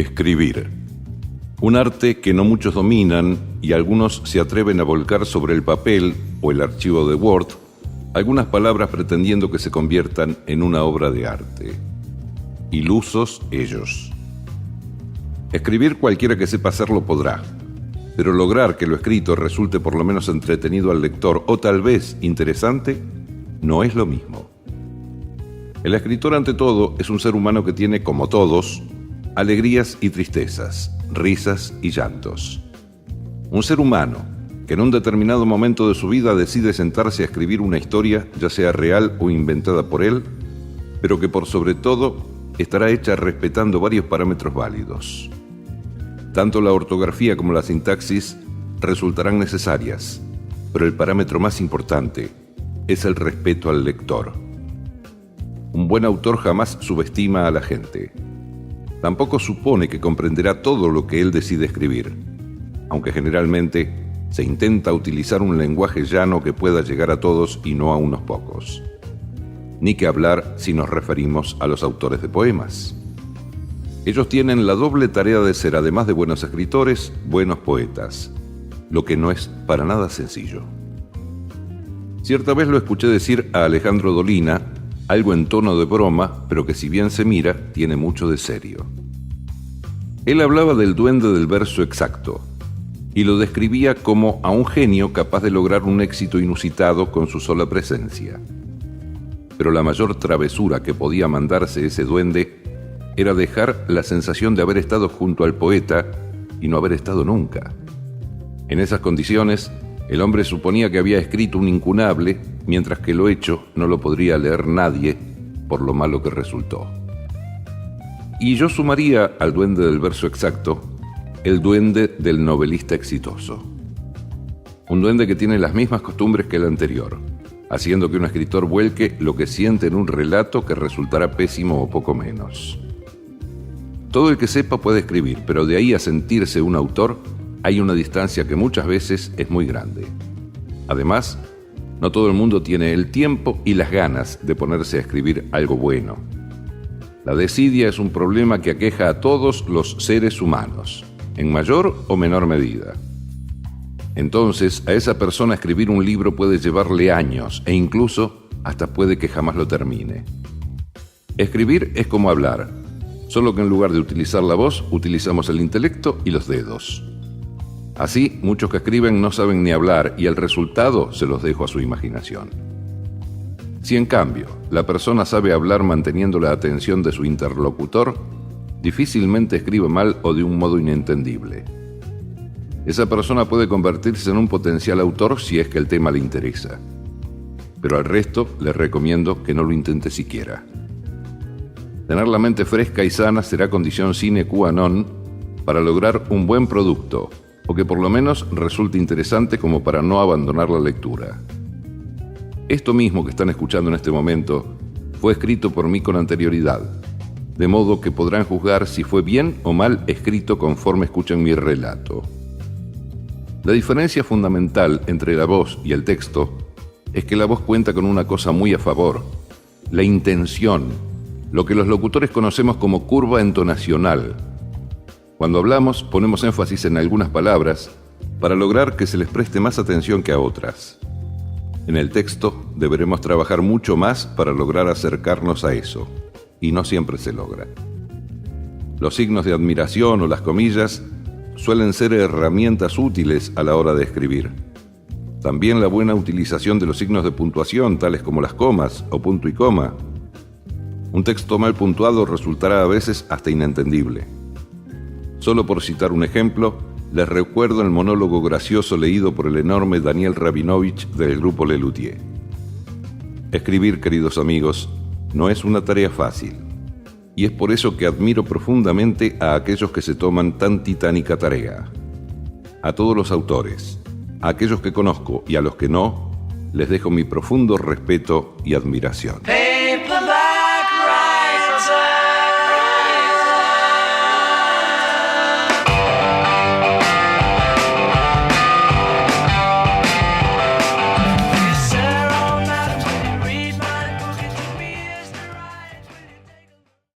Escribir. Un arte que no muchos dominan y algunos se atreven a volcar sobre el papel o el archivo de Word algunas palabras pretendiendo que se conviertan en una obra de arte. Ilusos ellos. Escribir cualquiera que sepa hacerlo podrá, pero lograr que lo escrito resulte por lo menos entretenido al lector o tal vez interesante, no es lo mismo. El escritor ante todo es un ser humano que tiene, como todos, alegrías y tristezas, risas y llantos. Un ser humano que en un determinado momento de su vida decide sentarse a escribir una historia, ya sea real o inventada por él, pero que por sobre todo estará hecha respetando varios parámetros válidos. Tanto la ortografía como la sintaxis resultarán necesarias, pero el parámetro más importante es el respeto al lector. Un buen autor jamás subestima a la gente. Tampoco supone que comprenderá todo lo que él decide escribir, aunque generalmente se intenta utilizar un lenguaje llano que pueda llegar a todos y no a unos pocos. Ni que hablar si nos referimos a los autores de poemas. Ellos tienen la doble tarea de ser, además de buenos escritores, buenos poetas, lo que no es para nada sencillo. Cierta vez lo escuché decir a Alejandro Dolina, algo en tono de broma, pero que si bien se mira, tiene mucho de serio. Él hablaba del duende del verso exacto, y lo describía como a un genio capaz de lograr un éxito inusitado con su sola presencia. Pero la mayor travesura que podía mandarse ese duende era dejar la sensación de haber estado junto al poeta y no haber estado nunca. En esas condiciones, el hombre suponía que había escrito un incunable, mientras que lo hecho no lo podría leer nadie por lo malo que resultó. Y yo sumaría al duende del verso exacto el duende del novelista exitoso. Un duende que tiene las mismas costumbres que el anterior, haciendo que un escritor vuelque lo que siente en un relato que resultará pésimo o poco menos. Todo el que sepa puede escribir, pero de ahí a sentirse un autor hay una distancia que muchas veces es muy grande. Además, no todo el mundo tiene el tiempo y las ganas de ponerse a escribir algo bueno. La desidia es un problema que aqueja a todos los seres humanos, en mayor o menor medida. Entonces, a esa persona escribir un libro puede llevarle años e incluso hasta puede que jamás lo termine. Escribir es como hablar, solo que en lugar de utilizar la voz, utilizamos el intelecto y los dedos. Así, muchos que escriben no saben ni hablar y el resultado se los dejo a su imaginación. Si en cambio la persona sabe hablar manteniendo la atención de su interlocutor, difícilmente escribe mal o de un modo inentendible. Esa persona puede convertirse en un potencial autor si es que el tema le interesa. Pero al resto le recomiendo que no lo intente siquiera. Tener la mente fresca y sana será condición sine qua non para lograr un buen producto, o que por lo menos resulte interesante como para no abandonar la lectura. Esto mismo que están escuchando en este momento fue escrito por mí con anterioridad, de modo que podrán juzgar si fue bien o mal escrito conforme escuchen mi relato. La diferencia fundamental entre la voz y el texto es que la voz cuenta con una cosa muy a favor, la intención, lo que los locutores conocemos como curva entonacional. Cuando hablamos, ponemos énfasis en algunas palabras para lograr que se les preste más atención que a otras. En el texto deberemos trabajar mucho más para lograr acercarnos a eso, y no siempre se logra. Los signos de admiración o las comillas suelen ser herramientas útiles a la hora de escribir. También la buena utilización de los signos de puntuación, tales como las comas o punto y coma. Un texto mal puntuado resultará a veces hasta inentendible. Solo por citar un ejemplo, les recuerdo el monólogo gracioso leído por el enorme Daniel Rabinovich del grupo Lelutier. Escribir, queridos amigos, no es una tarea fácil, y es por eso que admiro profundamente a aquellos que se toman tan titánica tarea. A todos los autores, a aquellos que conozco y a los que no, les dejo mi profundo respeto y admiración.